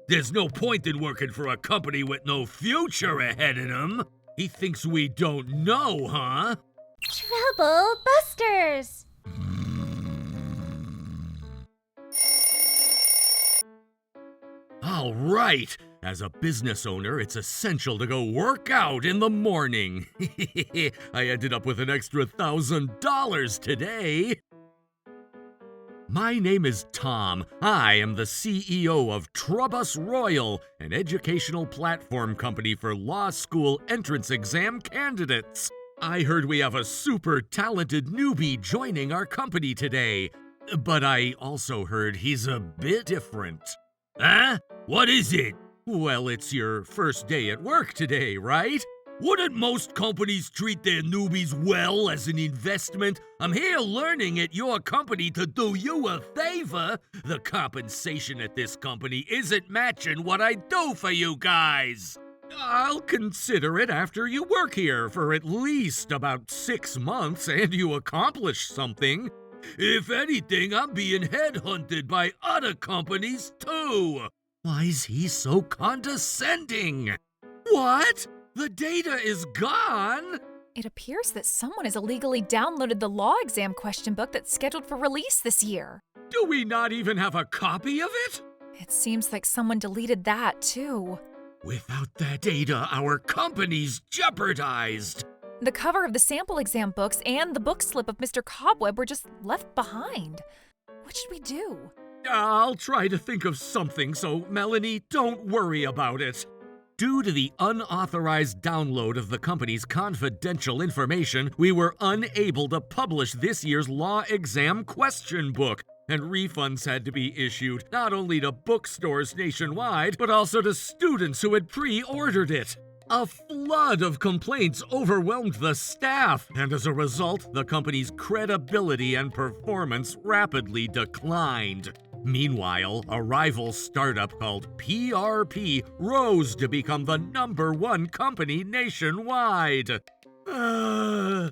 There's no point in working for a company with no future ahead of them. He thinks we don't know, huh? Trouble Busters! All right. As a business owner, it's essential to go work out in the morning. I ended up with an extra $1,000 today. My name is Tom. I am the CEO of Trubus Royal, an educational platform company for law school entrance exam candidates. I heard we have a super talented newbie joining our company today, but I also heard he's a bit different. Huh? What is it? Well, it's your first day at work today, right? Wouldn't most companies treat their newbies well as an investment? I'm here learning at your company to do you a favor. The compensation at this company isn't matching what I do for you guys. I'll consider it after you work here for at least about 6 months and you accomplish something. If anything, I'm being headhunted by other companies too. Why is he so condescending? What? The data is gone? It appears that someone has illegally downloaded the law exam question book that's scheduled for release this year. Do we not even have a copy of it? It seems like someone deleted that, too. Without that data, our company's jeopardized. The cover of the sample exam books and the book slip of Mr. Cobweb were just left behind. What should we do? I'll try to think of something, so Melanie, don't worry about it. Due to the unauthorized download of the company's confidential information, we were unable to publish this year's law exam question book, and refunds had to be issued not only to bookstores nationwide, but also to students who had pre-ordered it. A flood of complaints overwhelmed the staff, and as a result, the company's credibility and performance rapidly declined. Meanwhile, a rival startup called PRP rose to become the #1 company nationwide. I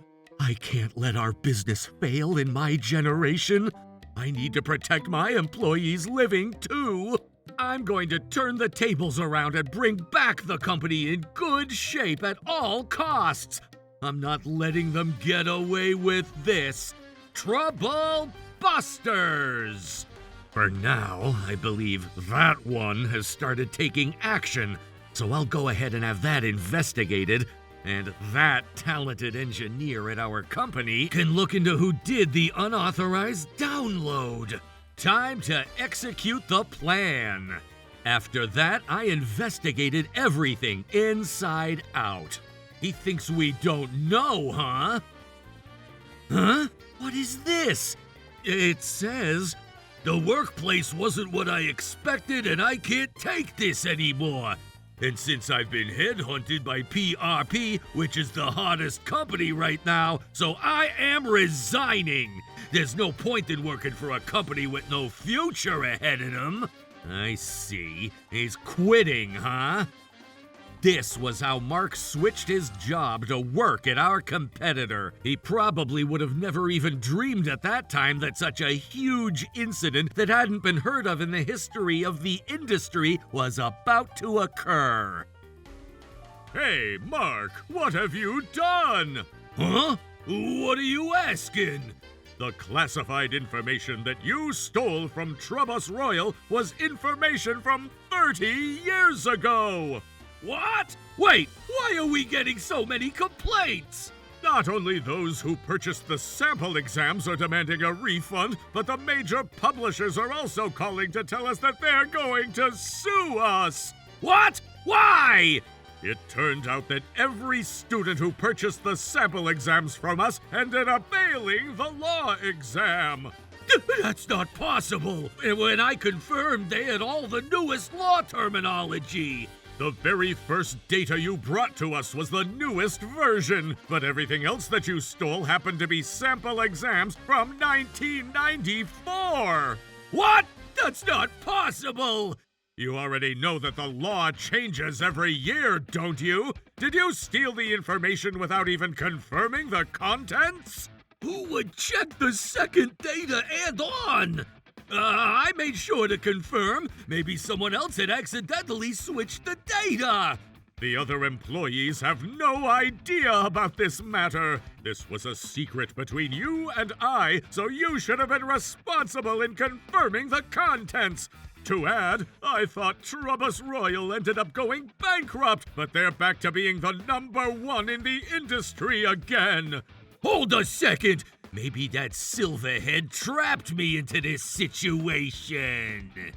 can't let our business fail in my generation. I need to protect my employees' living too. I'm going to turn the tables around and bring back the company in good shape at all costs. I'm not letting them get away with this. Trouble Busters! For now, I believe that one has started taking action, so I'll go ahead and have that investigated, and that talented engineer at our company can look into who did the unauthorized download. Time to execute the plan. After that, I investigated everything inside out. He thinks we don't know, huh? Huh? What is this? It says, "The workplace wasn't what I expected and I can't take this anymore. And since I've been headhunted by PRP, which is the hottest company right now, so I am resigning. There's no point in working for a company with no future ahead of them." I see. He's quitting, huh? This was how Mark switched his job to work at our competitor. He probably would have never even dreamed at that time that such a huge incident that hadn't been heard of in the history of the industry was about to occur. Hey, Mark, what have you done? Huh? What are you asking? The classified information that you stole from Trubus Royal was information from 30 years ago. What? Wait, why are we getting so many complaints? Not only those who purchased the sample exams are demanding a refund, but the major publishers are also calling to tell us that they're going to sue us. What? Why? It turned out that every student who purchased the sample exams from us ended up failing the law exam. That's not possible. When I confirmed, they had all the newest law terminology. The very first data you brought to us was the newest version, but everything else that you stole happened to be sample exams from 1994. What? That's not possible! You already know that the law changes every year, don't you? Did you steal the information without even confirming the contents? Who would check the second data and on? I made sure to confirm. Maybe someone else had accidentally switched the data. The other employees have no idea about this matter. This was a secret between you and I, so you should have been responsible in confirming the contents. To add, I thought Trubbus Royal ended up going bankrupt, but they're back to being the #1 in the industry again. Hold a second! Maybe that silverhead trapped me into this situation.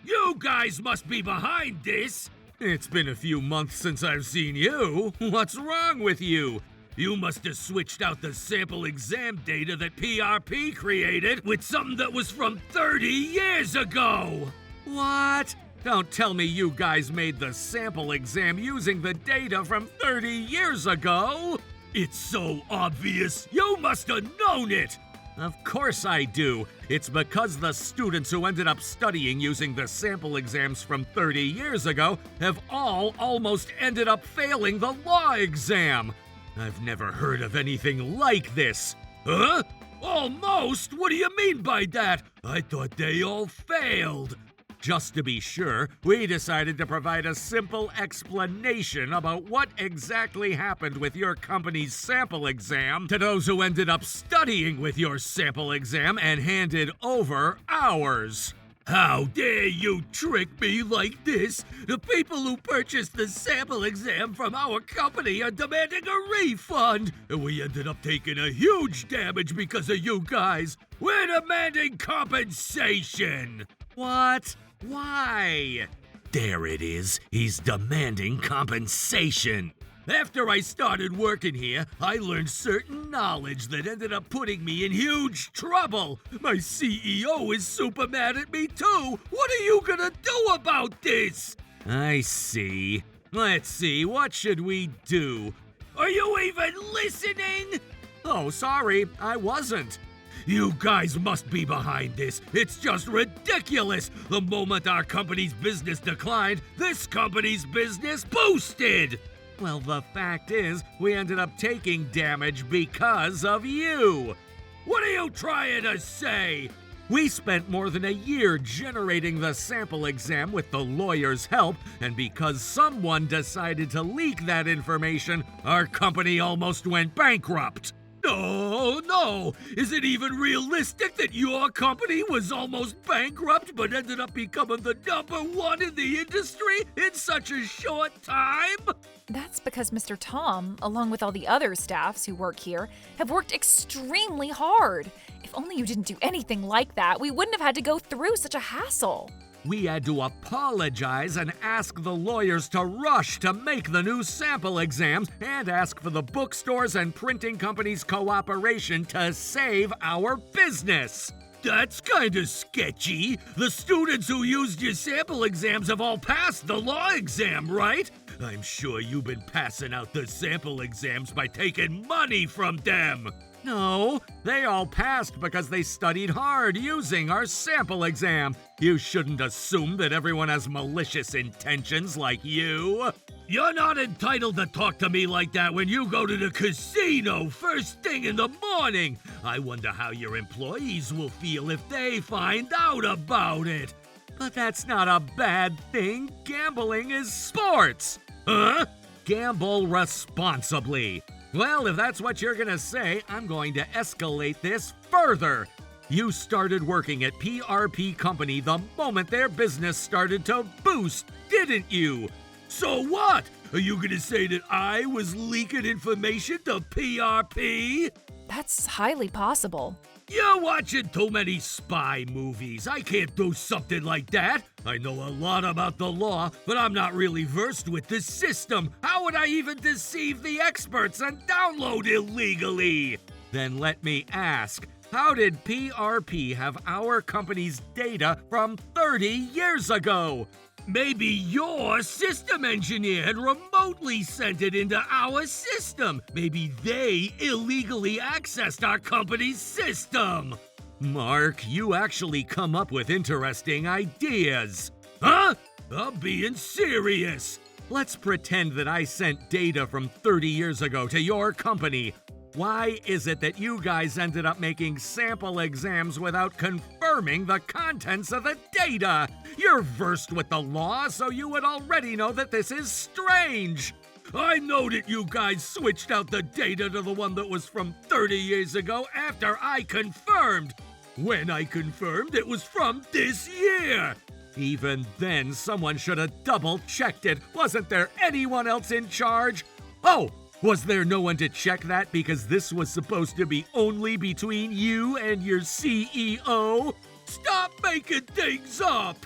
You guys must be behind this! It's been a few months since I've seen you. What's wrong with you? You must have switched out the sample exam data that PRP created with something that was from 30 years ago! What? Don't tell me you guys made the sample exam using the data from 30 years ago! It's so obvious! You must have known it! Of course I do. It's because the students who ended up studying using the sample exams from 30 years ago have all almost ended up failing the law exam. I've never heard of anything like this. Huh? Almost? What do you mean by that? I thought they all failed. Just to be sure, we decided to provide a simple explanation about what exactly happened with your company's sample exam to those who ended up studying with your sample exam and handed over ours. How dare you trick me like this? The people who purchased the sample exam from our company are demanding a refund, and we ended up taking a huge damage because of you guys. We're demanding compensation. What? Why? There it is. He's demanding compensation. After I started working here, I learned certain knowledge that ended up putting me in huge trouble. My CEO is super mad at me too. What are you gonna do about this? I see. Let's see, what should we do? Are you even listening? Oh, sorry, I wasn't. You guys must be behind this. It's just ridiculous. The moment our company's business declined, this company's business boosted. Well, the fact is, we ended up taking damage because of you. What are you trying to say? We spent more than a year generating the sample exam with the lawyer's help, and because someone decided to leak that information, our company almost went bankrupt. No. Is it even realistic that your company was almost bankrupt but ended up becoming the #1 in the industry in such a short time? That's because Mr. Tom, along with all the other staffs who work here, have worked extremely hard. If only you didn't do anything like that, we wouldn't have had to go through such a hassle. We had to apologize and ask the lawyers to rush to make the new sample exams and ask for the bookstores and printing companies' cooperation to save our business. That's kinda sketchy. The students who used your sample exams have all passed the law exam, right? I'm sure you've been passing out the sample exams by taking money from them. No, they all passed because they studied hard using our sample exam. You shouldn't assume that everyone has malicious intentions like you. You're not entitled to talk to me like that when you go to the casino first thing in the morning. I wonder how your employees will feel if they find out about it. But that's not a bad thing. Gambling is sports. Huh? Gamble responsibly. Well, if that's what you're gonna say, I'm going to escalate this further. You started working at PRP Company the moment their business started to boost, didn't you? So what? Are you gonna say that I was leaking information to PRP? That's highly possible. You're watching too many spy movies. I can't do something like that. I know a lot about the law, but I'm not really versed with the system. How would I even deceive the experts and download illegally? Then let me ask, how did PRP have our company's data from 30 years ago? Maybe your system engineer had remotely sent it into our system. Maybe they illegally accessed our company's system. Mark, you actually come up with interesting ideas. Huh? I'm being serious. Let's pretend that I sent data from 30 years ago to your company. Why is it that you guys ended up making sample exams without confirming the contents of the data? You're versed with the law, so you would already know that this is strange. I know that you guys switched out the data to the one that was from 30 years ago after I confirmed. When I confirmed, it was from this year. Even then, someone should have double-checked it. Wasn't there anyone else in charge? Oh! Was there no one to check that because this was supposed to be only between you and your CEO? Stop making things up!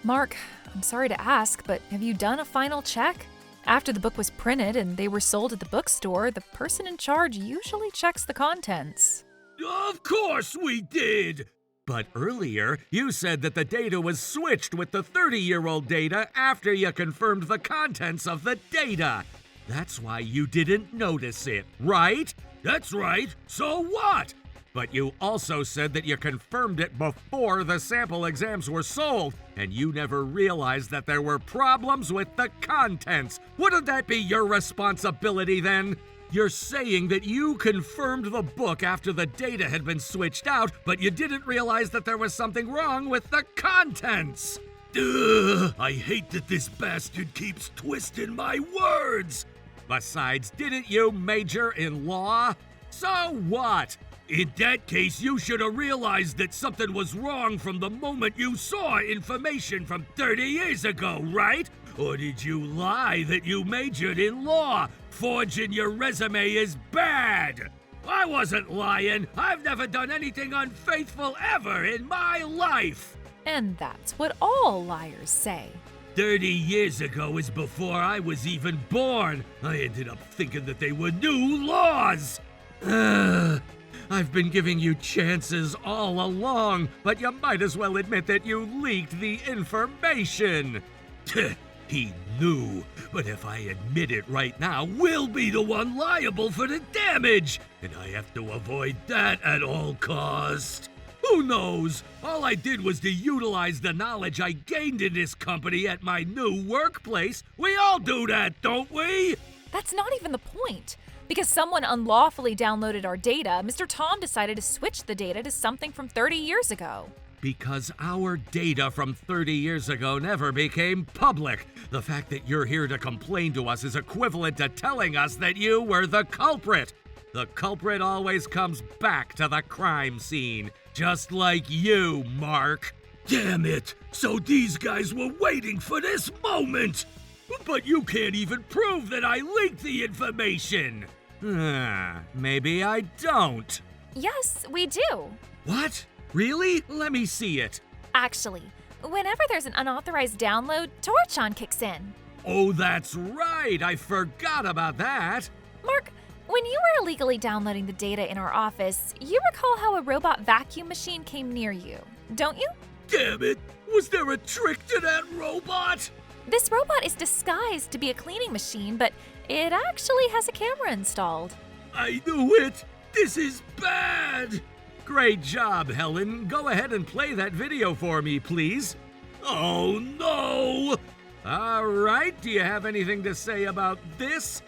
Mark, I'm sorry to ask, but have you done a final check? After the book was printed and they were sold at the bookstore, the person in charge usually checks the contents. Of course we did! But earlier, you said that the data was switched with the 30-year-old data after you confirmed the contents of the data. That's why you didn't notice it, right? That's right. So what? But you also said that you confirmed it before the sample exams were sold, and you never realized that there were problems with the contents. Wouldn't that be your responsibility then? You're saying that you confirmed the book after the data had been switched out, but you didn't realize that there was something wrong with the contents. Ugh, I hate that this bastard keeps twisting my words. Besides, didn't you major in law? So what? In that case, you should have realized that something was wrong from the moment you saw information from 30 years ago, right? Or did you lie that you majored in law? Forging your resume is bad. I wasn't lying. I've never done anything unfaithful ever in my life. And that's what all liars say. 30 years ago is before I was even born. I ended up thinking that they were new laws. I've been giving you chances all along, but you might as well admit that you leaked the information. He knew, but if I admit it right now, we'll be the one liable for the damage, and I have to avoid that at all costs. Who knows? All I did was to utilize the knowledge I gained in this company at my new workplace. We all do that, don't we? That's not even the point. Because someone unlawfully downloaded our data, Mr. Tom decided to switch the data to something from 30 years ago. Because our data from 30 years ago never became public. The fact that you're here to complain to us is equivalent to telling us that you were the culprit. The culprit always comes back to the crime scene, just like you, Mark. Damn it! So these guys were waiting for this moment! But you can't even prove that I leaked the information! Maybe I don't. Yes, we do. What? Really? Let me see it. Actually, whenever there's an unauthorized download, Torchon kicks in. Oh, that's right. I forgot about that. Mark, when you were illegally downloading the data in our office, you recall how a robot vacuum machine came near you, don't you? Damn it! Was there a trick to that robot? This robot is disguised to be a cleaning machine, but it actually has a camera installed. I knew it! This is bad! Great job, Helen. Go ahead and play that video for me, please. Oh, no! All right, do you have anything to say about this?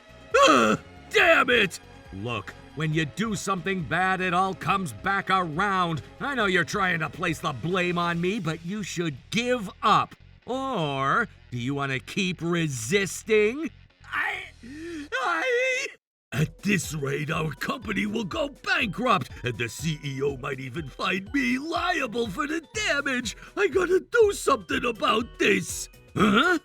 Ugh, damn it! Look, when you do something bad, it all comes back around. I know you're trying to place the blame on me, but you should give up. Or do you want to keep resisting? At this rate, our company will go bankrupt, and the CEO might even find me liable for the damage. I gotta do something about this. Huh?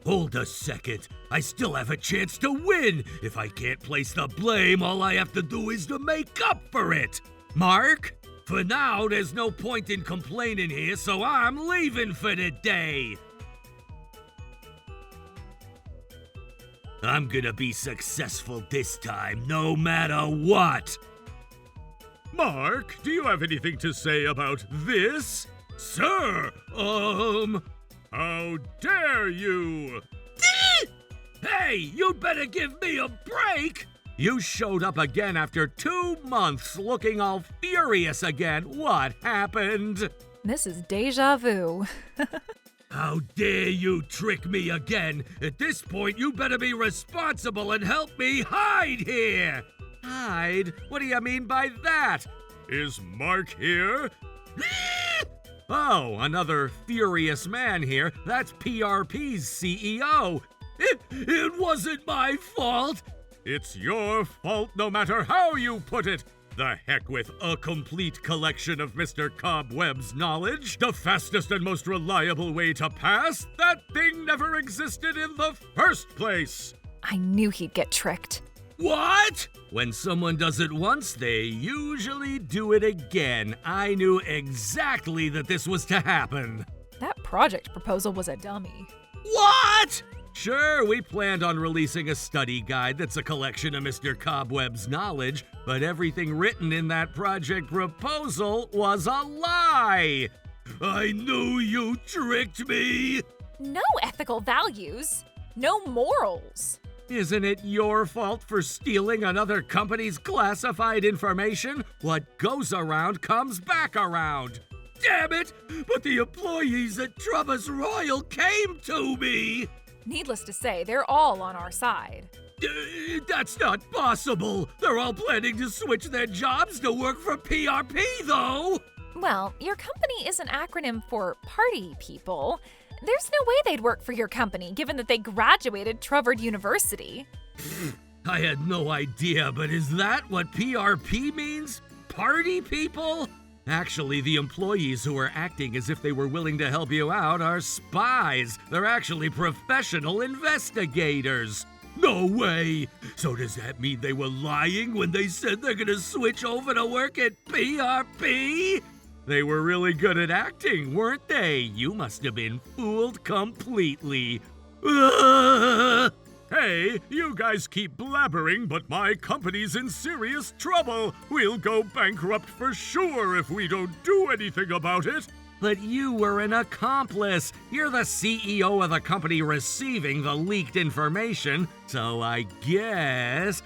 Hold a second. I still have a chance to win. If I can't place the blame, all I have to do is to make up for it. Mark? For now, there's no point in complaining here, so I'm leaving for the day. I'm gonna be successful this time, no matter what. Mark, do you have anything to say about this? Sir, how dare you? Hey, you'd better give me a break! You showed up again after 2 months, looking all furious again. What happened? This is deja vu. How dare you trick me again? At this point, you better be responsible and help me hide here! Hide? What do you mean by that? Is Mark here? Oh, another furious man here. That's PRP's CEO. It wasn't my fault. It's your fault no matter how you put it. The heck with a complete collection of Mr. Cobweb's knowledge. The fastest and most reliable way to pass? That thing never existed in the first place. I knew he'd get tricked. What? When someone does it once, they usually do it again. I knew exactly that this was to happen. That project proposal was a dummy. What? Sure, we planned on releasing a study guide that's a collection of Mr. Cobweb's knowledge, but everything written in that project proposal was a lie. I knew you tricked me. No ethical values. No morals. Isn't it your fault for stealing another company's classified information? What goes around comes back around. Damn it! But the employees at Trubus Royal came to me! Needless to say, they're all on our side. That's not possible! They're all planning to switch their jobs to work for PRP, though! Well, your company is an acronym for Party People. There's no way they'd work for your company, given that they graduated Trevord University. I had no idea, but is that what PRP means? Party people? Actually, the employees who are acting as if they were willing to help you out are spies. They're actually professional investigators. No way! So does that mean they were lying when they said they're gonna switch over to work at PRP? They were really good at acting, weren't they? You must have been fooled completely. Hey, you guys keep blabbering, but my company's in serious trouble. We'll go bankrupt for sure if we don't do anything about it. But you were an accomplice. You're the CEO of the company receiving the leaked information, so I guess...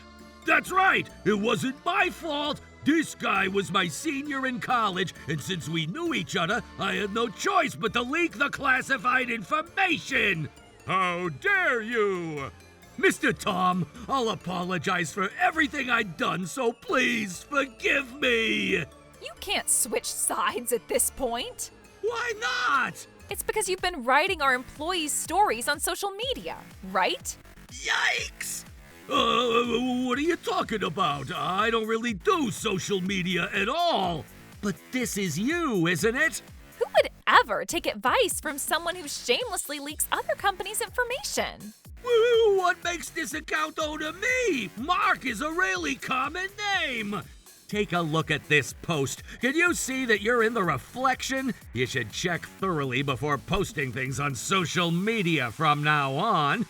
That's right! It wasn't my fault! This guy was my senior in college, and since we knew each other, I had no choice but to leak the classified information! How dare you! Mr. Tom, I'll apologize for everything I've done, so please forgive me! You can't switch sides at this point. Why not? It's because you've been writing our employees' stories on social media, right? Yikes! What are you talking about? I don't really do social media at all. But this is you, isn't it? Who would ever take advice from someone who shamelessly leaks other companies' information? What makes this account owe to me? Mark is a really common name. Take a look at this post. Can you see that you're in the reflection? You should check thoroughly before posting things on social media from now on.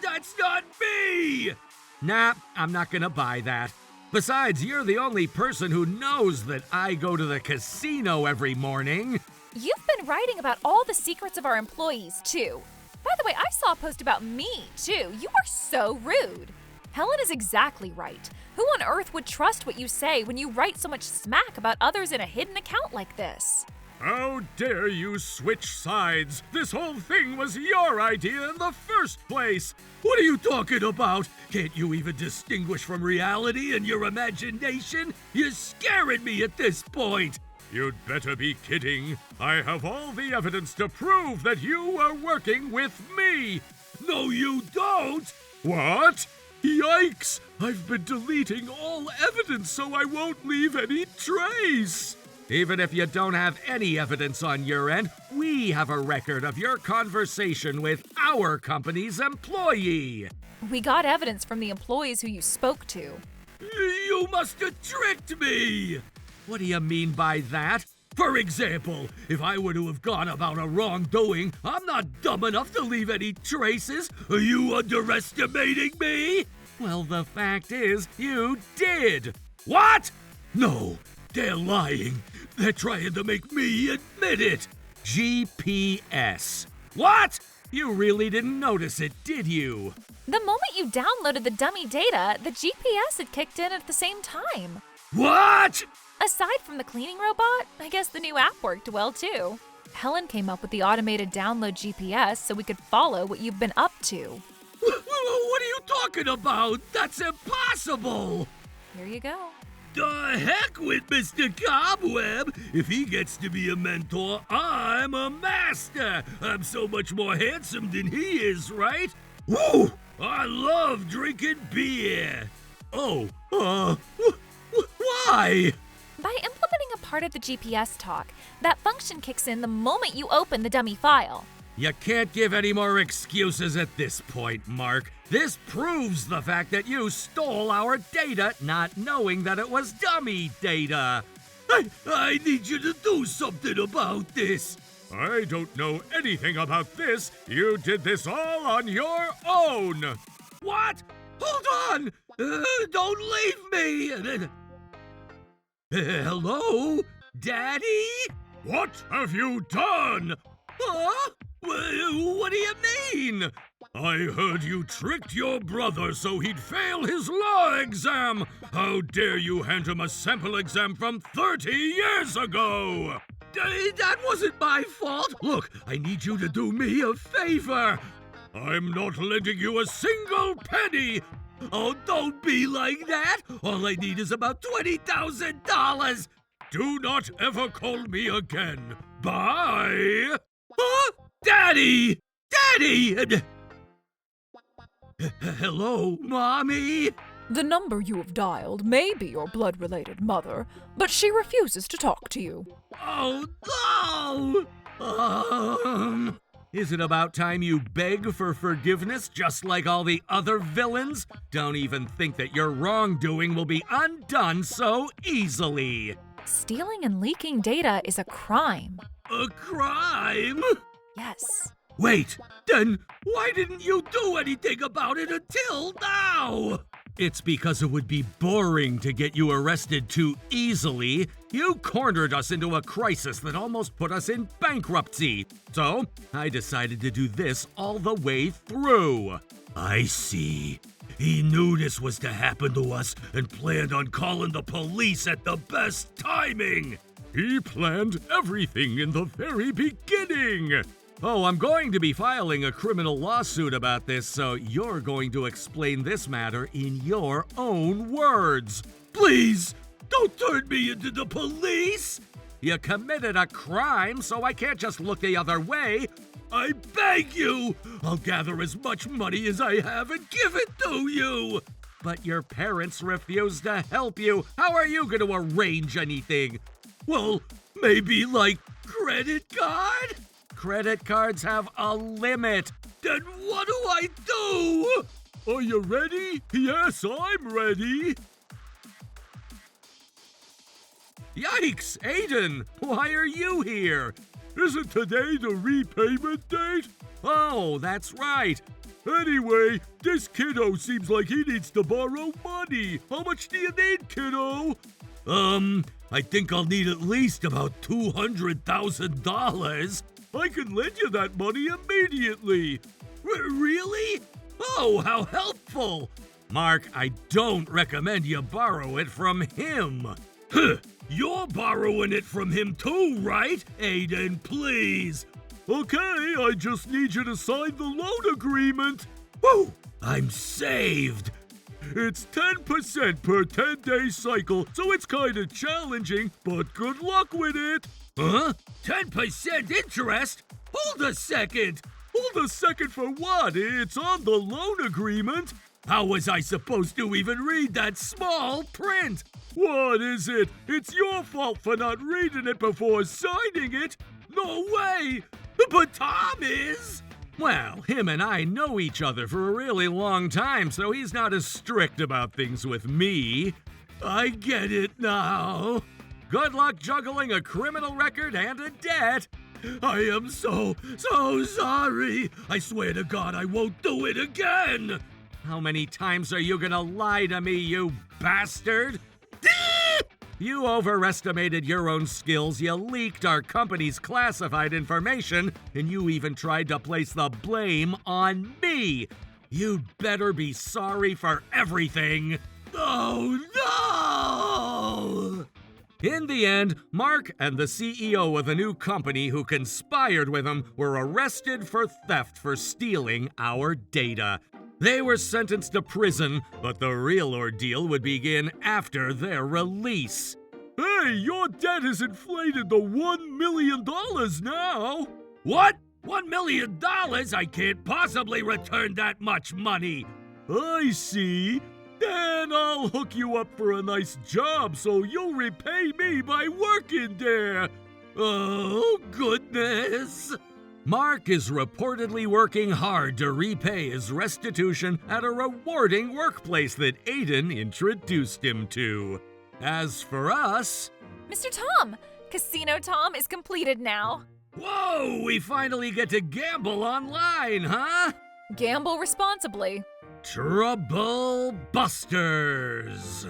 That's not me! Nah, I'm not gonna buy that. Besides, you're the only person who knows that I go to the casino every morning. You've been writing about all the secrets of our employees, too. By the way, I saw a post about me, too. You are so rude. Helen is exactly right. Who on earth would trust what you say when you write so much smack about others in a hidden account like this? How dare you switch sides? This whole thing was your idea in the first place. What are you talking about? Can't you even distinguish from reality and your imagination? You're scaring me at this point. You'd better be kidding. I have all the evidence to prove that you are working with me. No, you don't. What? Yikes! I've been deleting all evidence so I won't leave any trace. Even if you don't have any evidence on your end, we have a record of your conversation with our company's employee. We got evidence from the employees who you spoke to. You must have tricked me! What do you mean by that? For example, if I were to have gone about a wrongdoing, I'm not dumb enough to leave any traces. Are you underestimating me? Well, the fact is, you did. What? No, they're lying. They're trying to make me admit it. GPS. What? You really didn't notice it, did you? The moment you downloaded the dummy data, the GPS had kicked in at the same time. What? Aside from the cleaning robot, I guess the new app worked well too. Helen came up with the automated download GPS so we could follow what you've been up to. What are you talking talking about? That's impossible! Here you go. The heck with Mr. Cobweb! If he gets to be a mentor, I'm a master! I'm so much more handsome than he is, right? Woo! I love drinking beer! Oh, why? By implementing a part of the GPS talk, that function kicks in the moment you open the dummy file. You can't give any more excuses at this point, Mark. This proves the fact that you stole our data, not knowing that it was dummy data. I need you to do something about this. I don't know anything about this. You did this all on your own. What? Hold on! Don't leave me! Hello? Daddy? What have you done? Huh? What do you mean? I heard you tricked your brother so he'd fail his law exam. How dare you hand him a sample exam from 30 years ago? That wasn't my fault. Look, I need you to do me a favor. I'm not lending you a single penny. Oh, don't be like that. All I need is about $20,000. Do not ever call me again. Bye. Huh? Daddy! Daddy! Hello, Mommy? The number you have dialed may be your blood-related mother, but she refuses to talk to you. Oh, no! Is it about time you beg for forgiveness just like all the other villains? Don't even think that your wrongdoing will be undone so easily. Stealing and leaking data is a crime. A crime? Yes. Wait, then why didn't you do anything about it until now? It's because it would be boring to get you arrested too easily. You cornered us into a crisis that almost put us in bankruptcy. So, I decided to do this all the way through. I see. He knew this was to happen to us and planned on calling the police at the best timing. He planned everything in the very beginning. Oh, I'm going to be filing a criminal lawsuit about this, so you're going to explain this matter in your own words. Please, don't turn me into the police! You committed a crime, so I can't just look the other way. I beg you! I'll gather as much money as I have and give it to you! But your parents refused to help you. How are you going to arrange anything? Well, maybe like credit card? Credit cards have a limit. Then what do I do? Are you ready? Yes, I'm ready. Yikes, Aiden, why are you here? Isn't today the repayment date? Oh, that's right. Anyway, this kiddo seems like he needs to borrow money. How much do you need, kiddo? I think I'll need at least about $200,000. I can lend you that money immediately. Really? Oh, how helpful. Mark, I don't recommend you borrow it from him. Huh, you're borrowing it from him too, right? Aiden, please. Okay, I just need you to sign the loan agreement. Whoa, I'm saved. It's 10% per 10-day cycle, so it's kind of challenging, but good luck with it. Huh? 10% interest? Hold a second. Hold a second for what? It's on the loan agreement. How was I supposed to even read that small print? What is it? It's your fault for not reading it before signing it. No way. But Tom is. Well, him and I know each other for a really long time, so he's not as strict about things with me. I get it now. Good luck juggling a criminal record and a debt. I am so sorry. I swear to God I won't do it again. How many times are you gonna lie to me, you bastard? You overestimated your own skills, you leaked our company's classified information, and you even tried to place the blame on me. You'd better be sorry for everything. Oh no! In the end, Mark and the CEO of the new company who conspired with him were arrested for theft for stealing our data. They were sentenced to prison, but the real ordeal would begin after their release. Hey, your debt has inflated to $1 million now. What? $1 million? I can't possibly return that much money. I see. Then I'll hook you up for a nice job so you'll repay me by working there. Oh, goodness. Mark is reportedly working hard to repay his restitution at a rewarding workplace that Aiden introduced him to. As for us... Mr. Tom, Casino Tom is completed now. Whoa, we finally get to gamble online, huh? Gamble responsibly. Trouble Busters!